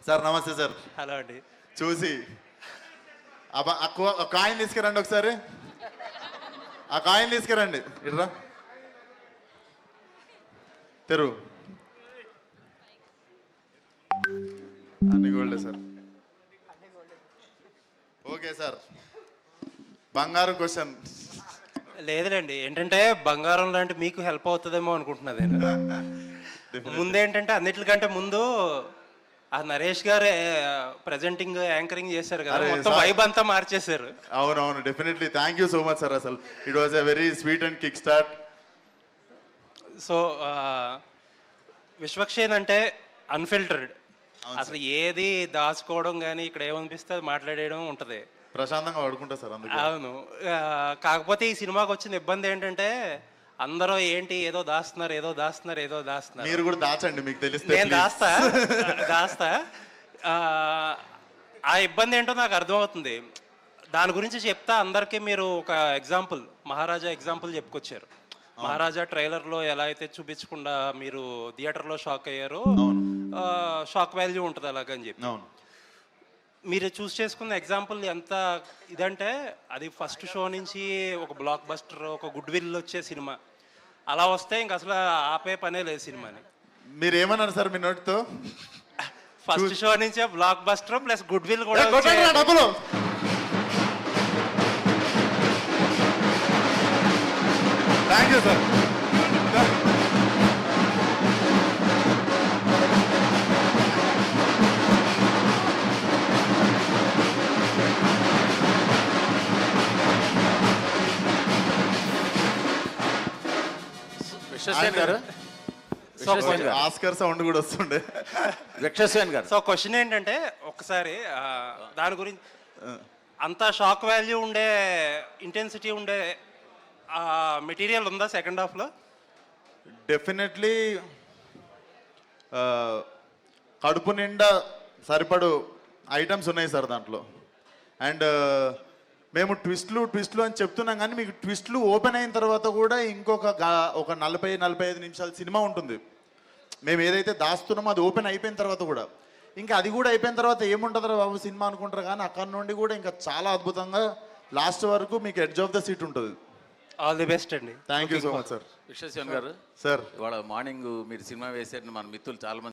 Sir నమస్తే sir. Hello అండి. చూసి ఆ కాయిన్ తీసుకురండి ఒకసారి. ఆ కాయిన్ తీసుకురండి. ఇట్రా తెరు. అన్ని గోల్డే సార్. ఓకే సార్, బంగారు క్వశ్చన్. లేదులేండి, ఏంటంటే బంగారం లాంటి మీకు హెల్ప్ అవుతుందేమో అనుకుంటున్నా నేను. ముందేంటంటే అన్నిటికంటే ముందు ఆ నరేష్ గారు ప్రెజెంటింగ్ యాంకరింగ్ చేశారు కదా, మొత్తం వైబ్ అంతా మార్చేశారు. అవునవును, definitely. Thank you so much sir. అసలు it was a very sweet and kick start. So Vishwaksen అంటే అన్ఫిల్టర్డ్, అసలు ఏది దాచుకోవడం కానీ ఇక్కడ ఏమనిపిస్తే అది మాట్లాడేయడం ఉంటుంది. ప్రశాంతంగా పడుకుంటా సార్ అందుకే. అవును. కాకపోతే ఈ సినిమాకి వచ్చిన ఇబ్బంది ఏంటంటే అందరూ ఏంటి ఏదో దాస్తున్నారు ఏదో దాస్తున్నారు ఏదో దాస్తున్నారు. మీరు కూడా దాచండి, మీకు తెలిస్తే. నేను దాస్తా. ఆ ఇబ్బంది ఏంటో నాకు అర్థమవుతుంది. దాని గురించి చెప్తా అందరికీ. మీరు ఒక ఎగ్జాంపుల్, మహారాజా ఎగ్జాంపుల్ చెప్పుకొచ్చారు. మహారాజా ట్రైలర్లో ఎలా అయితే చూపించకుండా మీరు థియేటర్లో షాక్ అయ్యారో, షాక్ వాల్యూ ఉంటుంది అలాగని చెప్పి. మీరు చూస్ చేసుకున్న ఎగ్జాంపుల్ ఎంత ఇదంటే, అది ఫస్ట్ షో నుంచి ఒక బ్లాక్ బస్టర్, ఒక గుడ్ విల్ వచ్చే సినిమా. అలా వస్తే ఇంక అసలు ఆపే పనే లేదు సినిమాని. మీరు ఏమన్నారు సార్ మీ నోటితో? ఫస్ట్ షో నుంచే blockbuster plus goodwill కూడా. డబ్బులు thank you sir. Oscar sound కూడా వస్తుండే. విశ్వసేన్ గారు. సో క్వశ్చన్ ఏంటంటే, ఒకసారి దాని గురించి అంత షాక్ వాల్యూ ఉండే, ఇంటెన్సిటీ ఉండే మెటీరియల్ ఉందా సెకండ్ హాఫ్లో? డెఫినెట్లీ కడుపు నిండా సరిపడు ఐటమ్స్ ఉన్నాయి సార్ దాంట్లో. అండ్ మేము ట్విస్ట్లు అని చెప్తున్నాం, కానీ మీకు ట్విస్ట్లు ఓపెన్ అయిన తర్వాత కూడా ఇంకొక 40-45 నిమిషాల సినిమా ఉంటుంది. మేము ఏదైతే దాస్తున్నామో అది ఓపెన్ అయిపోయిన తర్వాత కూడా, ఇంకా అది కూడా అయిపోయిన తర్వాత ఏముంటుందో బాబు సినిమా అనుకుంటారు, కానీ అక్కడ నుండి కూడా ఇంకా చాలా అద్భుతంగా లాస్ట్ వరకు మీకు ఎడ్జ్ ఆఫ్ ద సీట్ ఉంటుంది. ఆల్ ది బెస్ట్ అండి. Thank you so much sir. Vishwasen గారు సార్, ఇవాళ మార్నింగ్ మీరు సినిమా వేసారని మన మిత్రులు చాలా మంది